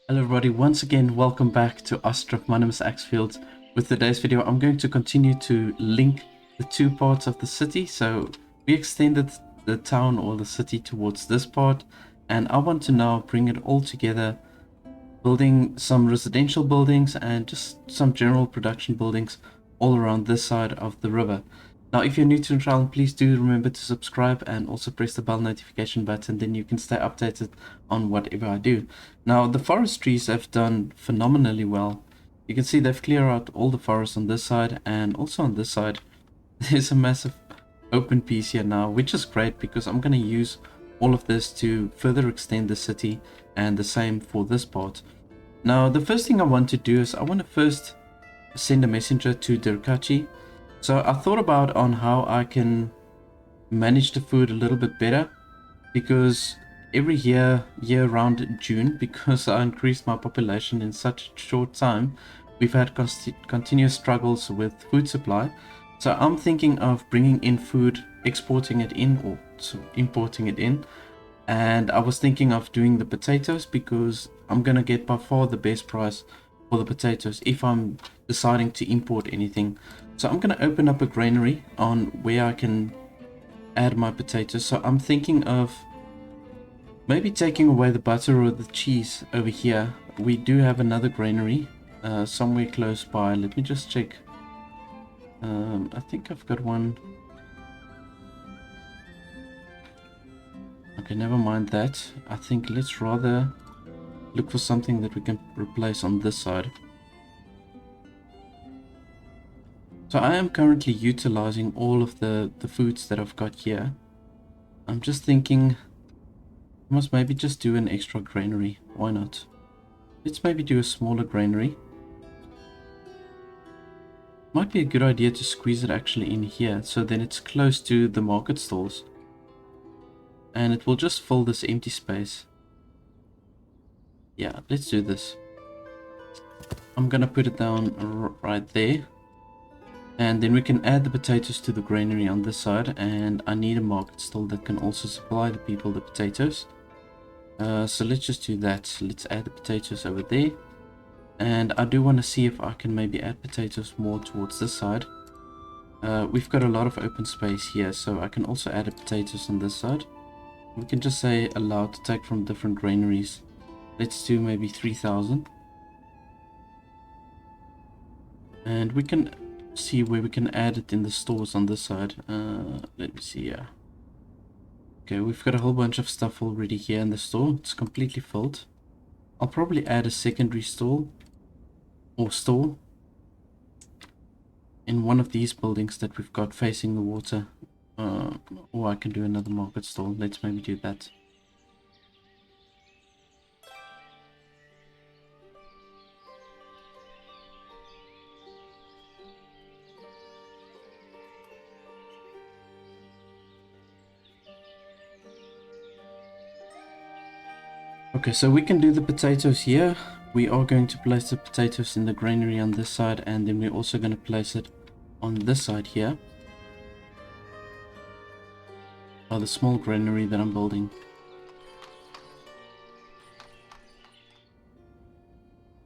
Hello everybody, once again welcome back to Ostriv. My name is Axfield. With today's video I'm going to continue to link the two parts of the city. So we extended the town or the city towards this part, and I want to now bring it all together, building some residential buildings and just some general production buildings all around this side of the river. Now if you're new to the channel, please do remember to subscribe and also press the bell notification button, then you can stay updated on whatever I do. Now the forest trees have done phenomenally well. You can see they've cleared out all the forest on this side, and also on this side there's a massive open piece here now, which is great because I'm going to use all of this to further extend the city, and the same for this part. Now the first thing I want to do is I want to first send a messenger to Derkachi. So I thought about on how I can manage the food a little bit better, because every year around June, because I increased my population in such a short time, we've had continuous struggles with food supply. So I'm thinking of bringing in food, exporting it in, or importing it in. And I was thinking of doing the potatoes, because I'm gonna get by far the best price for the potatoes if I'm deciding to import anything. So I'm gonna open up a granary on where I can add my potatoes. So I'm thinking of maybe taking away the butter or the cheese over here. We do have another granary somewhere close by. Let me just check. I think I've got one. Okay, never mind that. I think let's rather look for something that we can replace on this side. So I am currently utilizing all of the foods that I've got here. I'm just thinking I must maybe just do an extra granary. Why not? Let's maybe do a smaller granary. Might be a good idea to squeeze it actually in here, so then it's close to the market stalls. And it will just fill this empty space. Yeah, let's do this. I'm gonna put it down right there. And then we can add the potatoes to the granary on this side, and I need a market stall that can also supply the people the potatoes. So let's just do that. Let's add the potatoes over there. And I do want to see if I can maybe add potatoes more towards this side. We've got a lot of open space here, so I can also add the potatoes on this side. We can just say allowed to take from different granaries. Let's do maybe 3,000. And we can see where we can add it in the stores on this side. Let me see here. Okay, we've got a whole bunch of stuff already here in the store. It's completely filled. I'll probably add a secondary stall or store in one of these buildings that we've got facing the water. Or I can do another market stall. Let's maybe do that. Okay, so we can do the potatoes here. We are going to place the potatoes in the granary on this side, and then we're also going to place it on this side here. Oh, the small granary that I'm building.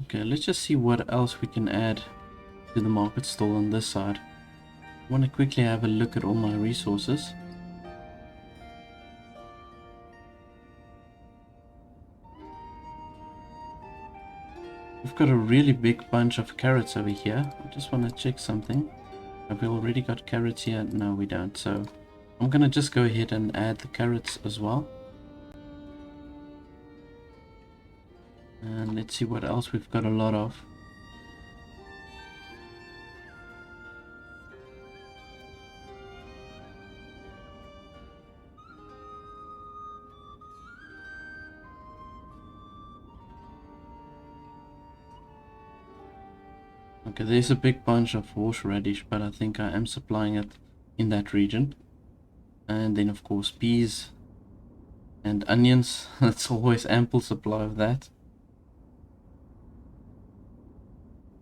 Okay, let's just see what else we can add to the market stall on this side. I want to quickly have a look at all my resources. We've got a really big bunch of carrots over here. I just want to check something. Have we already got carrots here? No, we don't. So I'm going to just go ahead and add the carrots as well. And let's see what else we've got a lot of. Okay, there's a big bunch of horseradish, but I think I am supplying it in that region. And then of course peas and onions. That's always ample supply of that.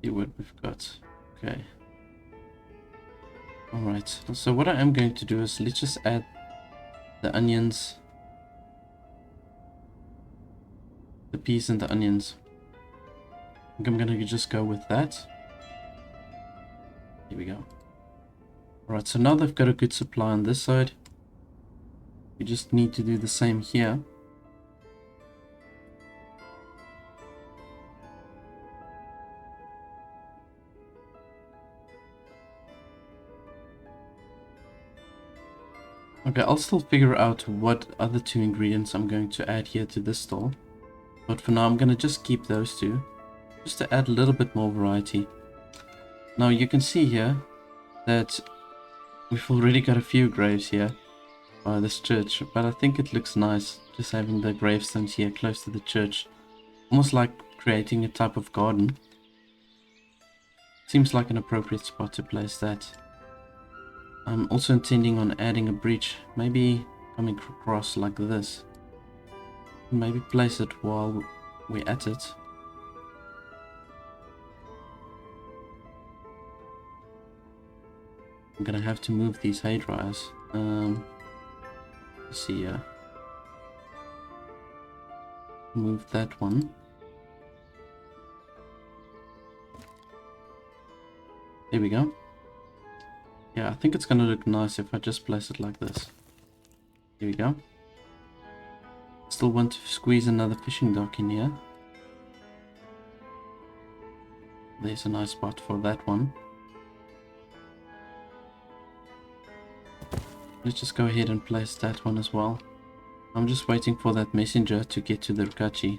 See what we've got. Okay. Alright, so what I am going to do is let's just add the onions, the peas and the onions. think I'm gonna just go with that. Here we go. Alright, so now they've got a good supply on this side. We just need to do the same here. Okay, I'll still figure out what other 2 ingredients I'm going to add here to this stall. But for now, I'm going to just keep those 2, just to add a little bit more variety. Now, you can see here that we've already got a few graves here by this church, but I think it looks nice just having the gravestones here close to the church. Almost like creating a type of garden. Seems like an appropriate spot to place that. I'm also intending on adding a breach, maybe coming across like this. Maybe place it while we're at it. I'm gonna have to move these hay dryers. Let's see here. Move that one. There we go. Yeah, I think it's gonna look nice if I just place it like this. Here we go. Still want to squeeze another fishing dock in here. There's a nice spot for that one. Let's just go ahead and place that one as well. I'm just waiting for that messenger to get to Derkachi.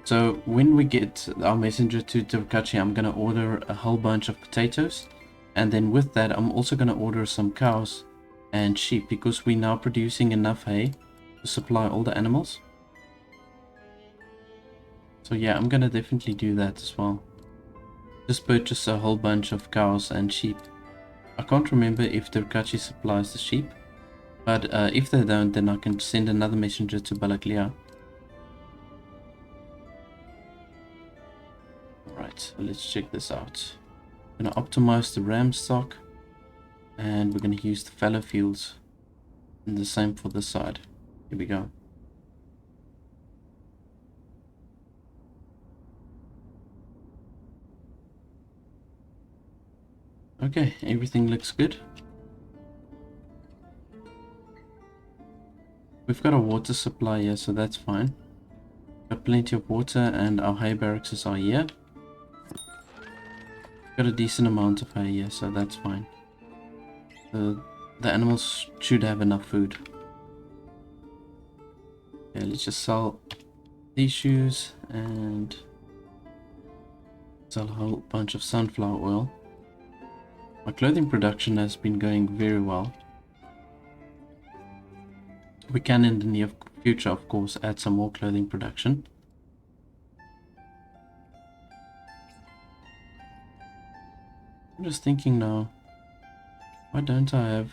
So when we get our messenger to Derkachi, I'm gonna order a whole bunch of potatoes. And then with that, I'm also going to order some cows and sheep because we're now producing enough hay to supply all the animals. So yeah, I'm going to definitely do that as well. Just purchase a whole bunch of cows and sheep. I can't remember if Derkachi supplies the sheep. But if they don't, then I can send another messenger to Balaklia. Alright, let's check this out. I'm going to optimize the ram stock, and we're going to use the fallow fields, and the same for this side. Here we go. Okay, everything looks good. We've got a water supply here, so that's fine. Got plenty of water, and our hay barracks are here. Got a decent amount of hay here, so that's fine. The animals should have enough food. Okay, let's just sell these shoes and sell a whole bunch of sunflower oil. My clothing production has been going very well. We can in the near future, of course, add some more clothing production. I'm just thinking now, why don't I have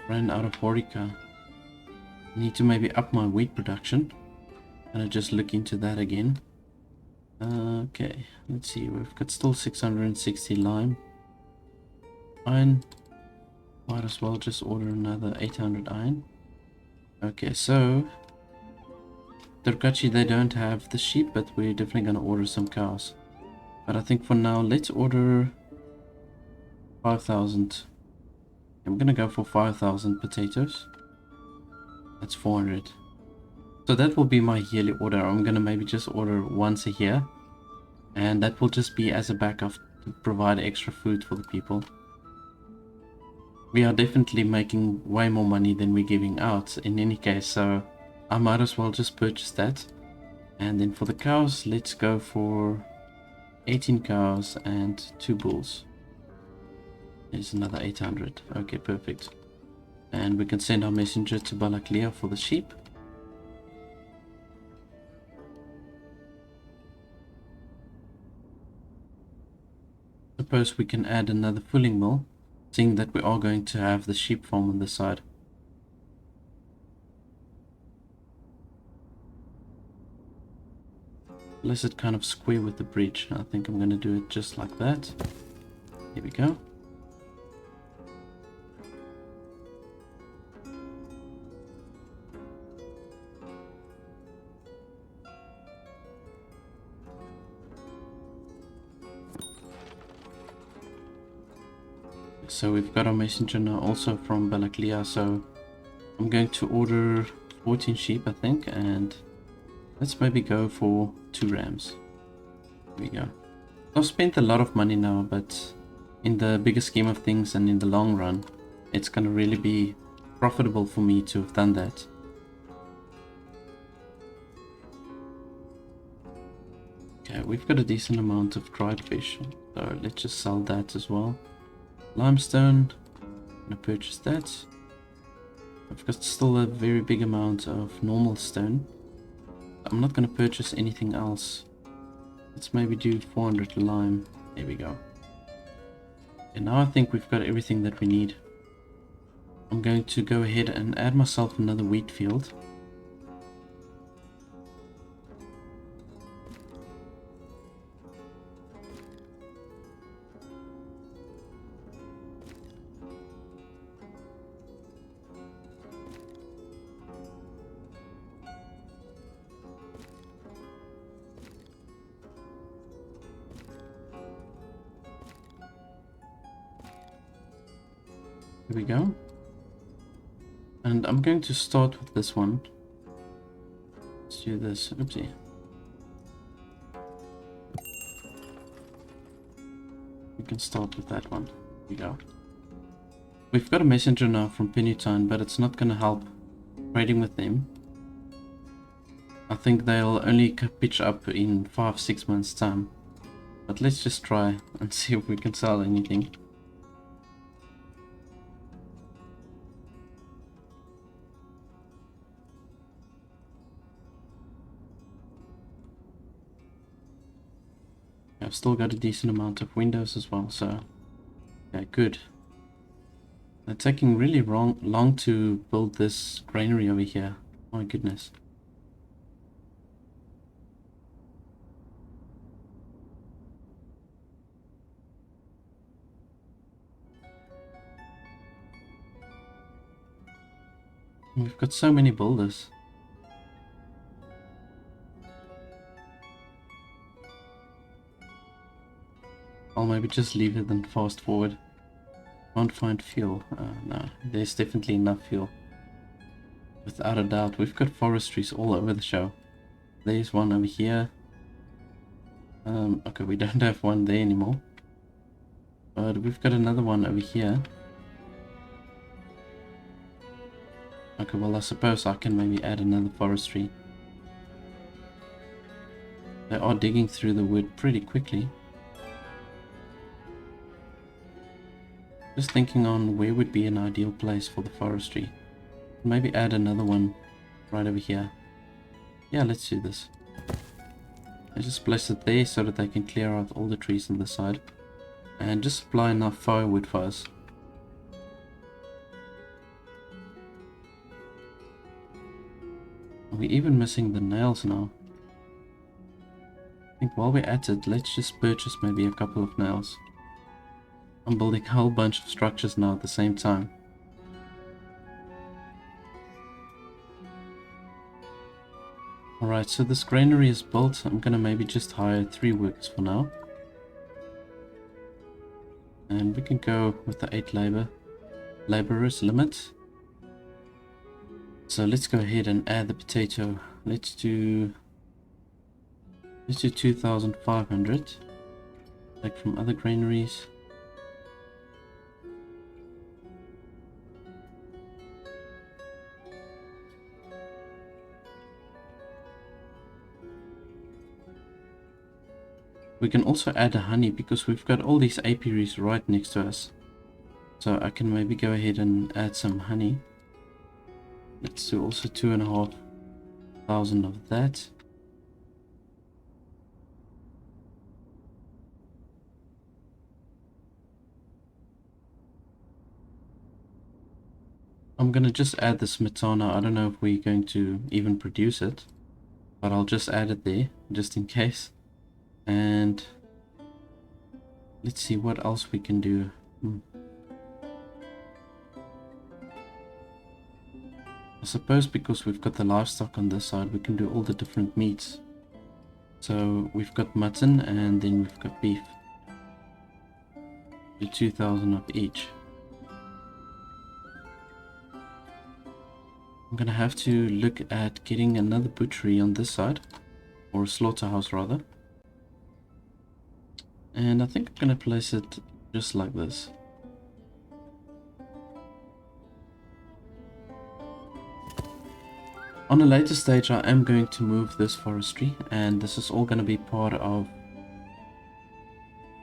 ran out of Horica? Need to maybe up my wheat production. And I just look into that again. Okay, let's see, we've got still 660 lime. Iron, might as well just order another 800 iron. Okay, so Derkachi, they don't have the sheep, but we're definitely going to order some cows. But I think for now, let's order 5,000. I'm going to go for 5,000 potatoes. That's 400. So that will be my yearly order. I'm going to maybe just order once a year. And that will just be as a backup to provide extra food for the people. We are definitely making way more money than we're giving out in any case, so I might as well just purchase that. And then for the cows, let's go for 18 cows and 2 bulls. There's another 800. Okay, perfect. And we can send our messenger to Balaklia for the sheep. Suppose we can add another fulling mill, seeing that we are going to have the sheep farm on this side. Place it kind of square with the breach. I think I'm going to do it just like that. Here we go. So we've got our messenger now also from Balaklia, so I'm going to order 14 sheep I think, and let's maybe go for 2 rams. There we go. I've spent a lot of money now, but in the bigger scheme of things and in the long run, it's gonna really be profitable for me to have done that. Okay, we've got a decent amount of dried fish, so let's just sell that as well. Limestone, I'm gonna purchase that. I've got still a very big amount of normal stone. I'm not gonna purchase anything else. Let's maybe do 400 lime. There we go. And now I think we've got everything that we need. I'm going to go ahead and add myself another wheat field. Here we go. And I'm going to start with this one. Let's do this. Oopsie. We can start with that one. Here we go. We've got a messenger now from Penutine, but it's not going to help trading with them. I think they'll only pitch up in 5-6 months time. But let's just try and see if we can sell anything. I've still got a decent amount of windows as well, so okay, good. They're taking really long to build this granary over here. My goodness. We've got so many builders. I'll maybe just leave it and fast forward. Can't find fuel. No, there's definitely enough fuel. Without a doubt. We've got forestries all over the show. There's one over here. Okay, we don't have one there anymore. But we've got another one over here. Okay, well I suppose I can maybe add another forestry. They are digging through the wood pretty quickly. Just thinking on where would be an ideal place for the forestry. Maybe add another one right over here. Yeah, let's do this. I just place it there so that they can clear out all the trees on the side. And just supply enough firewood for us. Are we even missing the nails now? I think while we're at it, let's just purchase maybe a couple of nails. I'm building a whole bunch of structures now at the same time. Alright, so this granary is built. I'm gonna maybe just hire 3 workers for now. And we can go with the 8 laborers limit. So let's go ahead and add the potato. Let's do 2,500. Like from other granaries. We can also add a honey because we've got all these apiaries right next to us. So I can maybe go ahead and add some honey. Let's do also 2,500 of that. I'm gonna just add the smetana. I don't know if we're going to even produce it, but I'll just add it there just in case. And let's see what else we can do. I suppose because we've got the livestock on this side, we can do all the different meats. So we've got mutton and then we've got beef. Do 2,000 of each. I'm gonna have to look at getting another butchery on this side, or a slaughterhouse rather. And I think I'm gonna place it just like this. On a later stage I am going to move this forestry, and this is all going to be part of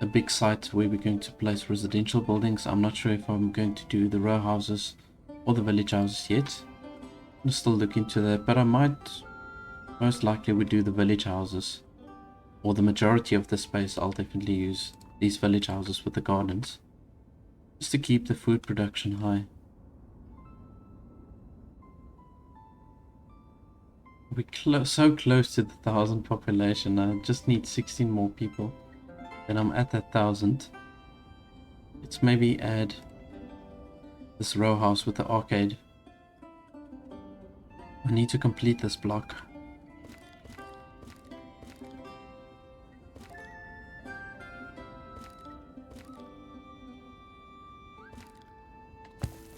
a big site where we're going to place residential buildings. I'm not sure if I'm going to do the row houses or the village houses yet. I'm still look into that, but I might most likely would do the village houses, or the majority of the space I'll definitely use these village houses with the gardens, just to keep the food production high. We're so close to the 1,000 population. I just need 16 more people. Then I'm at that 1,000. Let's maybe add this row house with the arcade. I need to complete this block.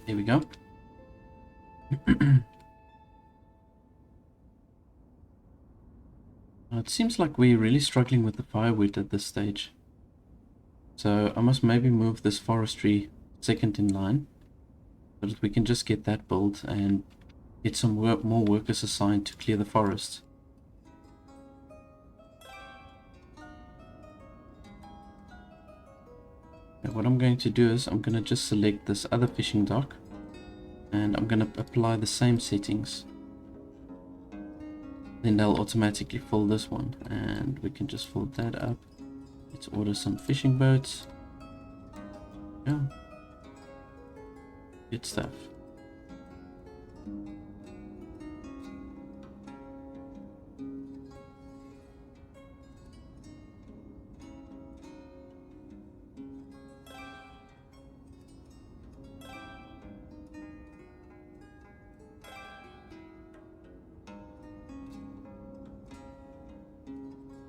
Here we go. It seems like we're really struggling with the firewood at this stage. So I must maybe move this forestry second in line, so that we can just get that built and get some more workers assigned to clear the forest. Now what I'm going to do is I'm going to just select this other fishing dock, and I'm going to apply the same settings. Then they'll automatically fill this one, and we can just fill that up. Let's order some fishing boats. Yeah. Good stuff.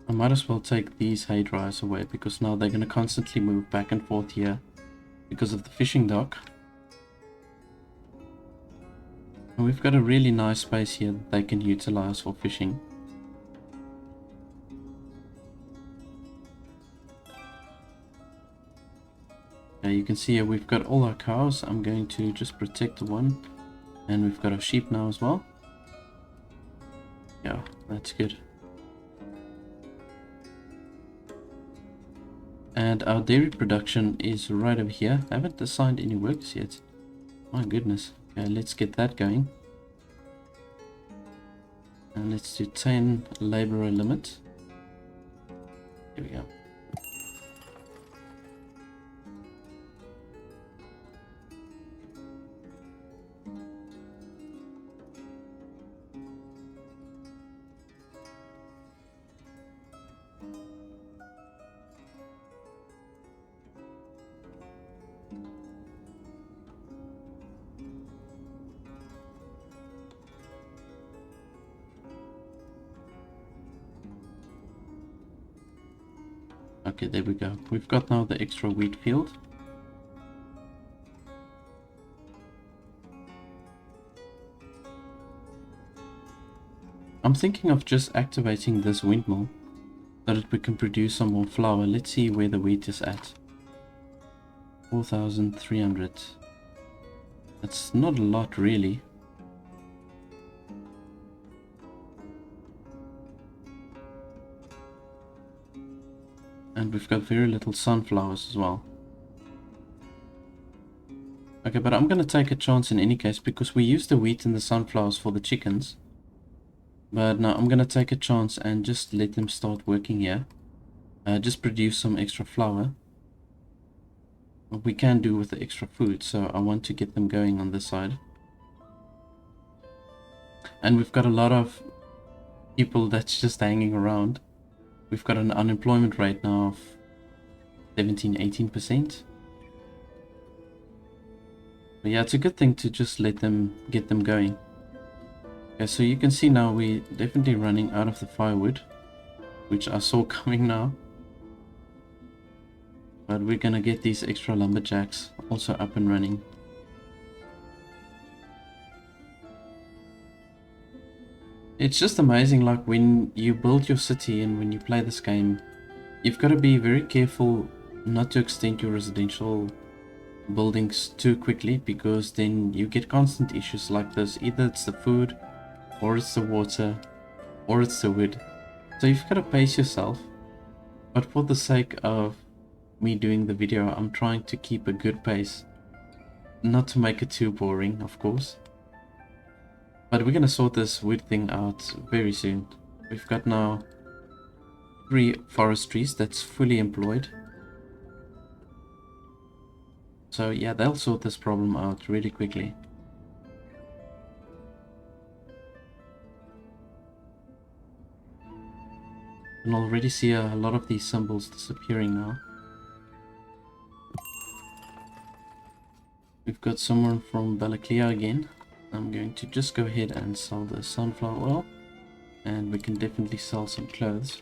I might as well take these hay dryers away, because now they're going to constantly move back and forth here because of the fishing dock. And we've got a really nice space here that they can utilize for fishing. Okay, you can see here we've got all our cows. I'm going to just protect the one, and we've got our sheep now as well. Yeah, that's good. And our dairy production is right over here. I haven't assigned any workers yet. My goodness. Okay, let's get that going. And let's do 10 laborer limit. Here we go. Okay, there we go. We've got now the extra wheat field. I'm thinking of just activating this windmill so that we can produce some more flour. Let's see where the wheat is at. 4,300. That's not a lot really. And we've got very little sunflowers as well. Okay, but I'm going to take a chance in any case, because we use the wheat and the sunflowers for the chickens. But now I'm going to take a chance and just let them start working here. Just produce some extra flour. What we can do with the extra food, so I want to get them going on this side. And we've got a lot of people that's just hanging around. We've got an unemployment rate now of 17-18%. But yeah, it's a good thing to just let them get them going. Okay, so you can see now we're definitely running out of the firewood, which I saw coming now. But we're gonna get these extra lumberjacks also up and running. It's just amazing, like when you build your city and when you play this game, you've got to be very careful not to extend your residential buildings too quickly, because then you get constant issues like this. Either it's the food, or it's the water, or it's the wood. So you've got to pace yourself. But for the sake of me doing the video, I'm trying to keep a good pace. Not to make it too boring, of course. But we're going to sort this wood thing out very soon. We've got now 3 forest trees that's fully employed. So yeah, they'll sort this problem out really quickly. You can already see a lot of these symbols disappearing now. We've got someone from Balaklia again. I'm going to just go ahead and sell the sunflower oil. And we can definitely sell some clothes.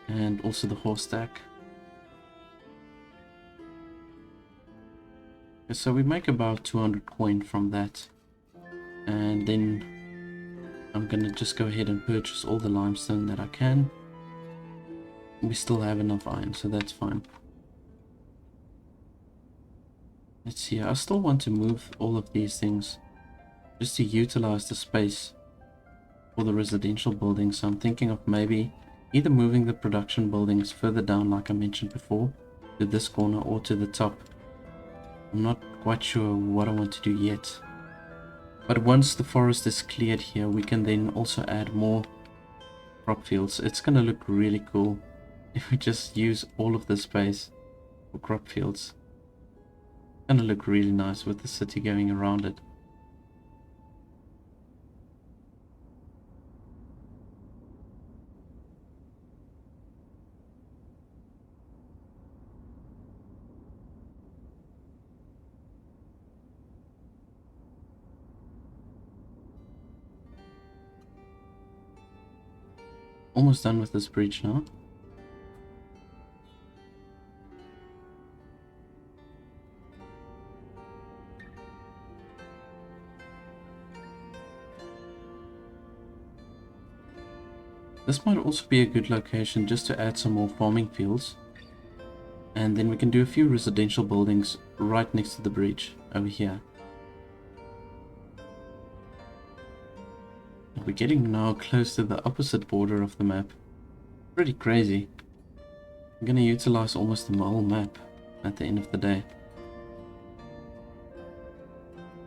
And also the horse stack. So we make about 200 coin from that. And then I'm gonna just go ahead and purchase all the limestone that I can. We still have enough iron, so that's fine. Let's see, I still want to move all of these things just to utilize the space for the residential buildings. So I'm thinking of maybe either moving the production buildings further down, like I mentioned before, to this corner or to the top. I'm not quite sure what I want to do yet. But once the forest is cleared here, we can then also add more crop fields. It's gonna look really cool if we just use all of the space for crop fields. It's gonna look really nice with the city going around it. Almost done with this bridge now. This might also be a good location just to add some more farming fields. And then we can do a few residential buildings right next to the bridge over here. We're getting now close to the opposite border of the map. Pretty crazy. I'm gonna utilize almost the whole map at the end of the day.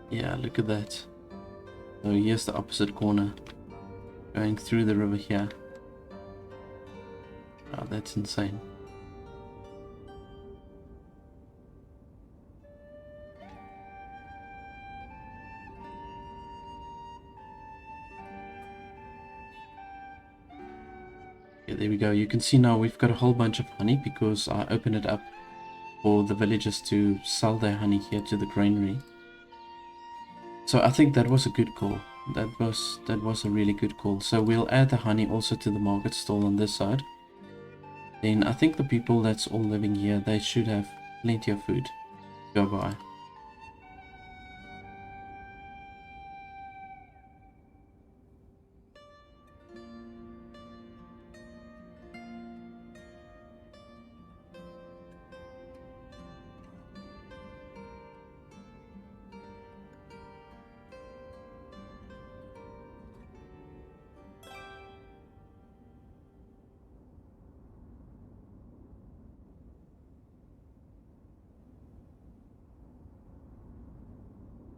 Yeah, look at that. So here's the opposite corner, going through the river here. Oh, that's insane. Yeah, there we go. You can see now we've got a whole bunch of honey because I opened it up for the villagers to sell their honey here to the granary. So I think that was a good call. That was a really good call. So we'll add the honey also to the market stall on this side. Then I think the people that's all living here, they should have plenty of food to go by.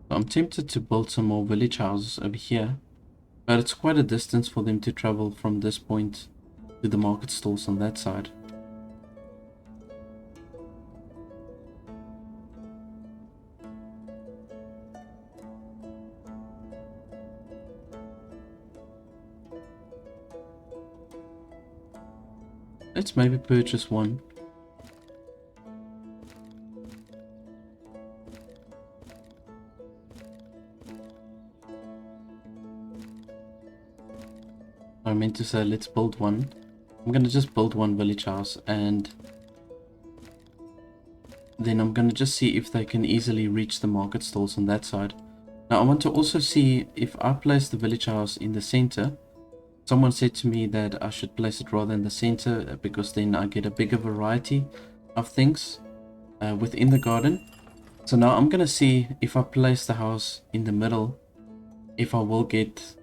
I'm tempted to build some more village houses over here, but it's quite a distance for them to travel from this point to the market stalls on that side. Let's maybe purchase one. I meant to say let's build one. I'm gonna just build one village house and then I'm gonna just see if they can easily reach the market stalls on that side. Now I want to also see if I place the village house in the center. Someone said to me that I should place it rather in the center because then I get a bigger variety of things within the garden. So now I'm gonna see if I place the house in the middle, if I will get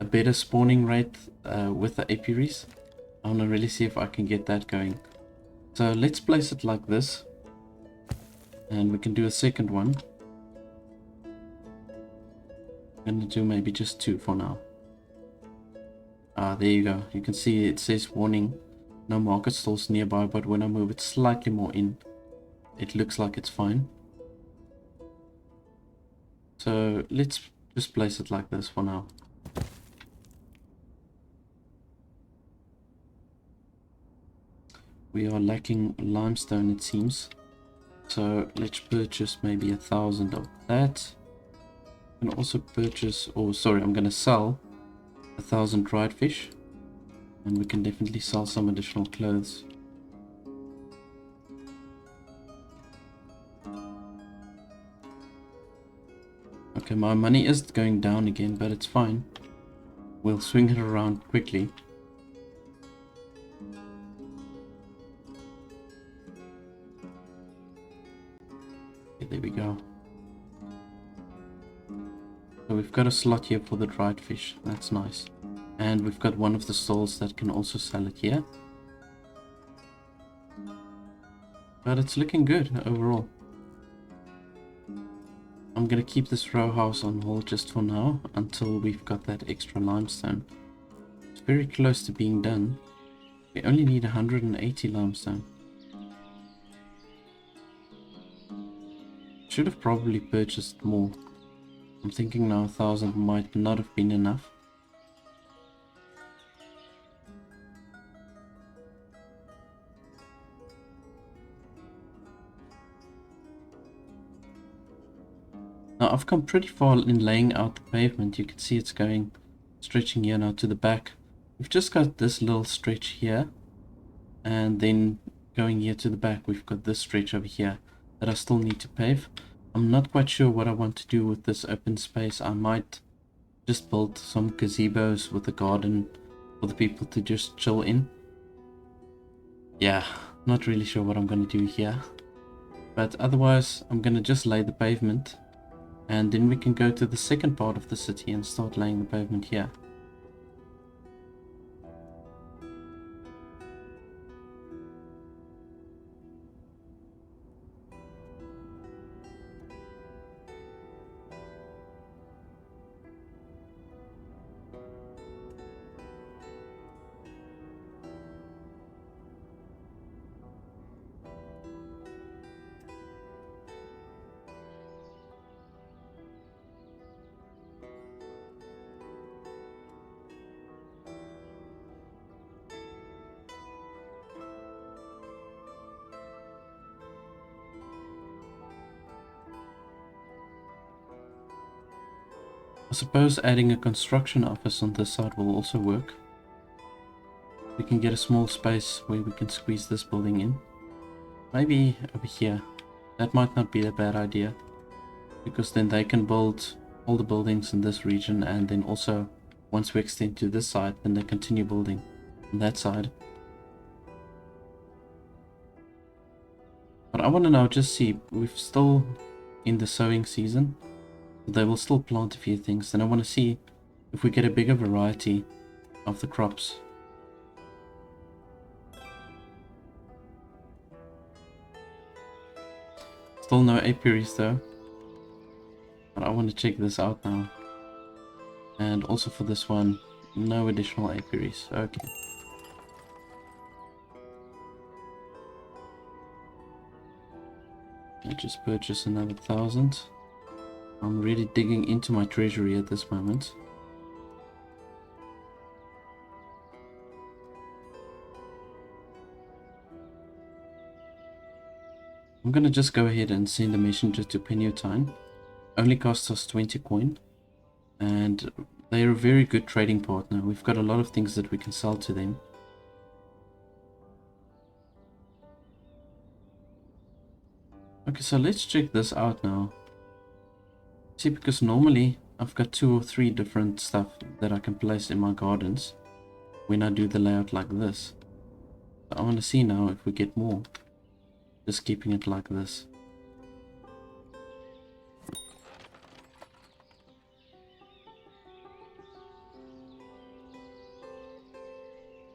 a better spawning rate with the apiaries. I want to really see if I can get that going. So let's place it like this, and we can do a second one. I'm gonna do maybe just 2 for now. There you go. You can see it says warning, no market stalls nearby, but when I move it slightly more in, it looks like it's fine. So let's just place it like this for now. We are lacking limestone, it seems. So let's purchase maybe 1,000 of that. I'm gonna also purchase, or sorry, I'm gonna sell 1,000 dried fish. And we can definitely sell some additional clothes. Okay, my money is going down again, but it's fine. We'll swing it around quickly. Okay, there we go. So we've got a slot here for the dried fish. That's nice. And we've got one of the stalls that can also sell it here. But it's looking good overall. I'm gonna keep this row house on hold just for now until we've got that extra limestone. It's very close to being done. We only need 180 limestone. Should have probably purchased more. I'm thinking now 1,000 might not have been enough. Now I've come pretty far in laying out the pavement. You can see it's going, stretching here now to the back. We've just got this little stretch here, and then going here to the back we've got this stretch over here that I still need to pave. I'm not quite sure what I want to do with this open space. I might just build some gazebos with a garden for the people to just chill in. Yeah, not really sure what I'm going to do here. But otherwise, I'm going to just lay the pavement. And then we can go to the second part of the city and start laying the pavement here. I suppose adding a construction office on this side will also work. We can get a small space where we can squeeze this building in. Maybe over here. That might not be a bad idea, because then they can build all the buildings in this region, and then also once we extend to this side, then they continue building on that side. But I want to now just see, we're still in the sowing season. They will still plant a few things, and I want to see if we get a bigger variety of the crops. Still no apiaries though, but I want to check this out now. And also for this one, no additional apiaries. Okay. I just purchased another 1,000. I'm really digging into my treasury at this moment. I'm gonna just go ahead and send a messenger to Penutine. Only costs us 20 coin. And they're a very good trading partner. We've got a lot of things that we can sell to them. Okay, so let's check this out now. See, because normally I've got 2 or 3 different stuff that I can place in my gardens when I do the layout like this. So I want to see now if we get more. Just keeping it like this.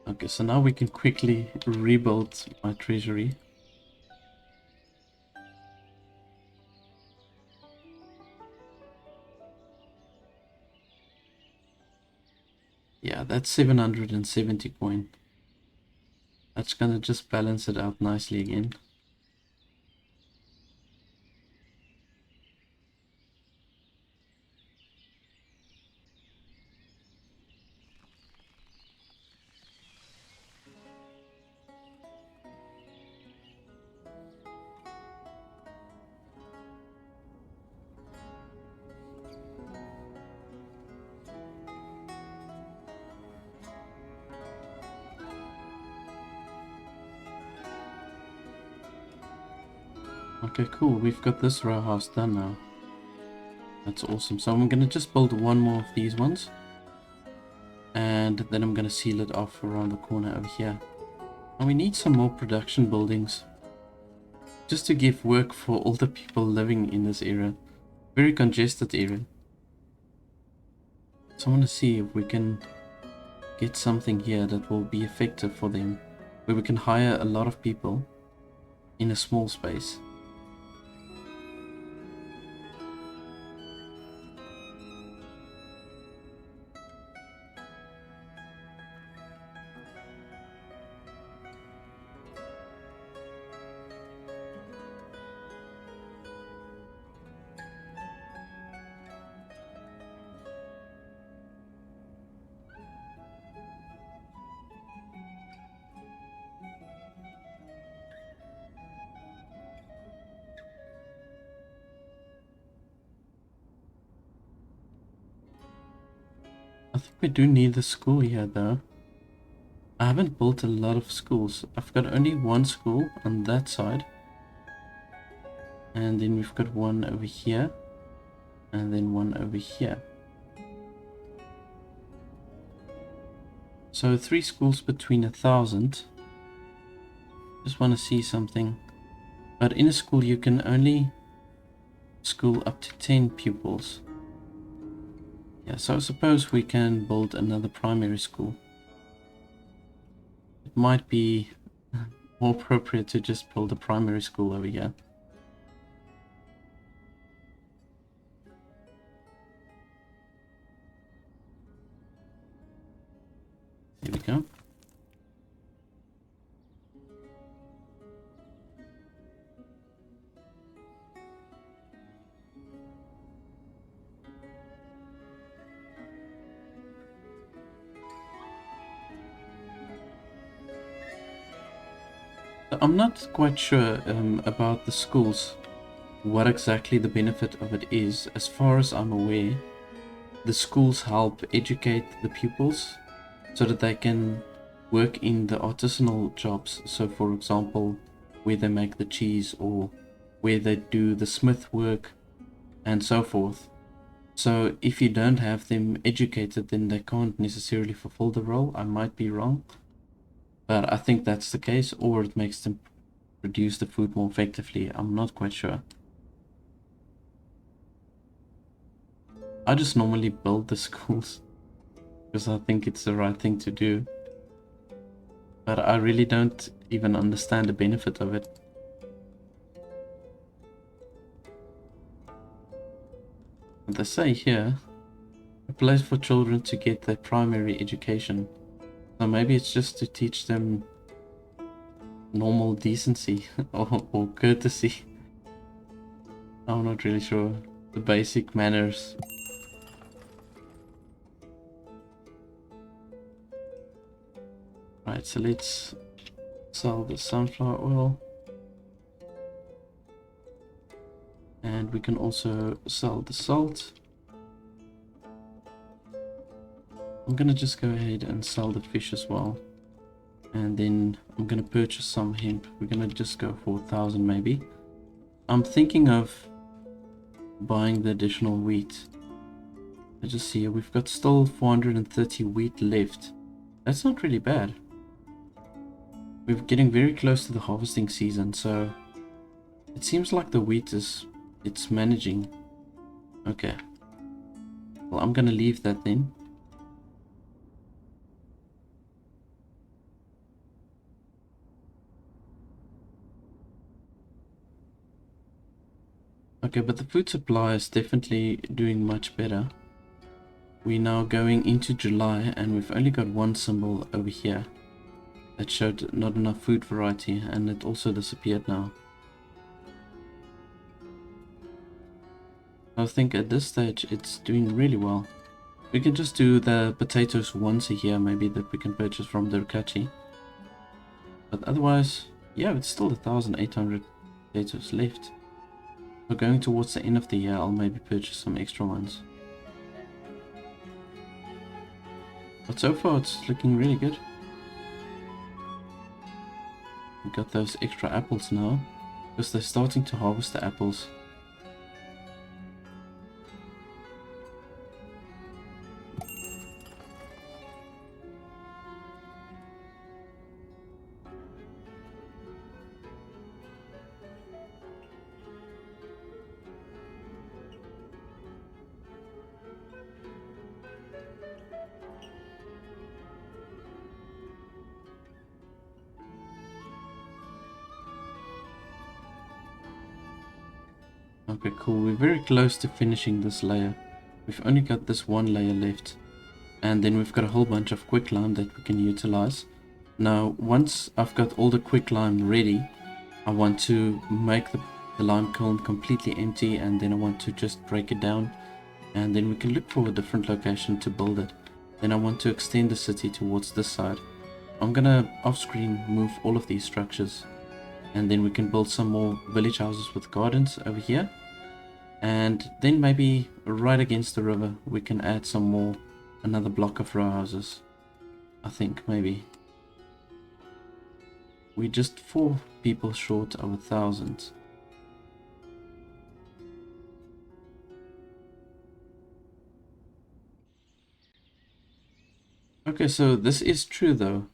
Okay, so now we can quickly rebuild my treasury. Yeah, that's 770 coin. That's gonna just balance it out nicely again. Okay, cool. We've got this row house done now. That's awesome. So I'm gonna just build one more of these ones. And then I'm gonna seal it off around the corner over here. And we need some more production buildings. Just to give work for all the people living in this area. Very congested area. So I want to see if we can get something here that will be effective for them. Where we can hire a lot of people in a small space. I think we do need the school here though. I haven't built a lot of schools. I've got only one school on that side. And then we've got one over here. And then one over here. So 3 schools between 1,000. Just want to see something. But in a school you can only school up to 10 pupils. Yeah, so I suppose we can build another primary school. It might be more appropriate to just build a primary school over here. There we go. I'm not quite sure about the schools, what exactly the benefit of it is. As far as I'm aware, the schools help educate the pupils so that they can work in the artisanal jobs. So for example, where they make the cheese or where they do the smith work and so forth. So if you don't have them educated, then they can't necessarily fulfill the role. I might be wrong, but I think that's the case, or it makes them produce the food more effectively. I'm not quite sure. I just normally build the schools because I think it's the right thing to do. But I really don't even understand the benefit of it. And they say here, a place for children to get their primary education. So maybe it's just to teach them normal decency or courtesy. I'm not really sure. The basic manners. Right, so let's sell the sunflower oil. And we can also sell the salt. I'm gonna just go ahead and sell the fish as well. And then I'm gonna purchase some hemp. We're gonna just go for 1,000 maybe. I'm thinking of buying the additional wheat. I just see we've got still 430 wheat left. That's not really bad. We're getting very close to the harvesting season, so it seems like the wheat it's managing. Okay. Well, I'm gonna leave that then. Okay, but the food supply is definitely doing much better. We're now going into July and we've only got one symbol over here that showed not enough food variety, and it also disappeared now. I think at this stage it's doing really well. We can just do the potatoes once a year maybe that we can purchase from Derkachi. But otherwise, yeah, it's still 1,800 potatoes left. So going towards the end of the year, I'll maybe purchase some extra ones. But so far it's looking really good. We got those extra apples now, because they're starting to harvest the apples. Okay, cool. We're very close to finishing this layer. We've only got this one layer left. And then we've got a whole bunch of quicklime that we can utilize. Now, once I've got all the quicklime ready, I want to make the lime kiln completely empty, and then I want to just break it down. And then we can look for a different location to build it. Then I want to extend the city towards this side. I'm gonna off-screen move all of these structures. And then we can build some more village houses with gardens over here. And then maybe right against the river we can add some more, another block of row houses. I think maybe. We're just 4 people short of 1,000. Okay, so this is true though.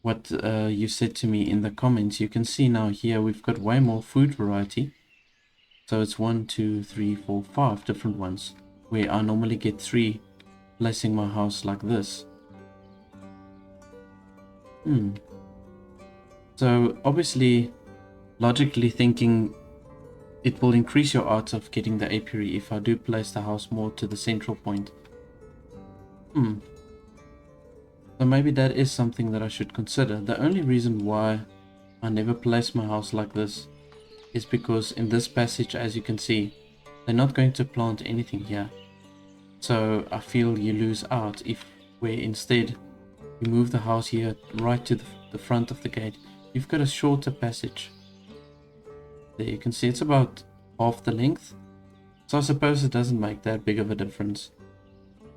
What you said to me in the comments, you can see now here we've got way more food variety. So it's 1, 2, 3, 4, 5 different ones, where I normally get 3 placing my house like this. So obviously, logically thinking, it will increase your odds of getting the apiary if I do place the house more to the central point. So maybe that is something that I should consider. The only reason why I never place my house like this is because in this passage, as you can see, they're not going to plant anything here. So I feel you lose out if where instead you move the house here right to the front of the gate. You've got a shorter passage. There you can see it's about half the length. So I suppose it doesn't make that big of a difference.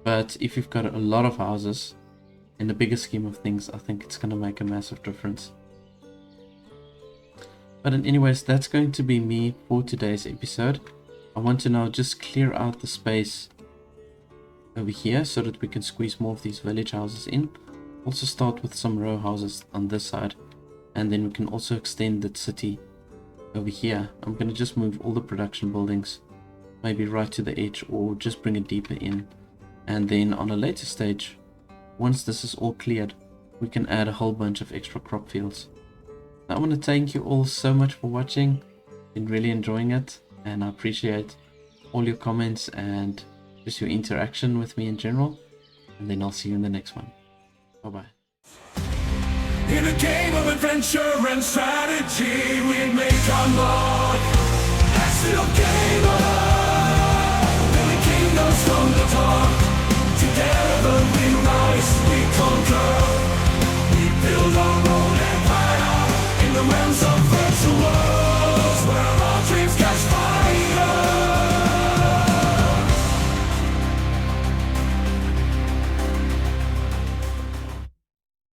But if you've got a lot of houses, in the bigger scheme of things, I think it's going to make a massive difference. But anyways, that's going to be me for today's episode. I want to now just clear out the space over here so that we can squeeze more of these village houses in. Also start with some row houses on this side, and then we can also extend the city over here. I'm going to just move all the production buildings maybe right to the edge, or just bring it deeper in, and then on a later stage, once this is all cleared, we can add a whole bunch of extra crop fields. I want to thank you all so much for watching. Been really enjoying it, and I appreciate all your comments and just your interaction with me in general. And then I'll see you in the next one. Bye bye. In a game of adventure and strategy, we make our mark. That's the game of building kingdoms from the dark.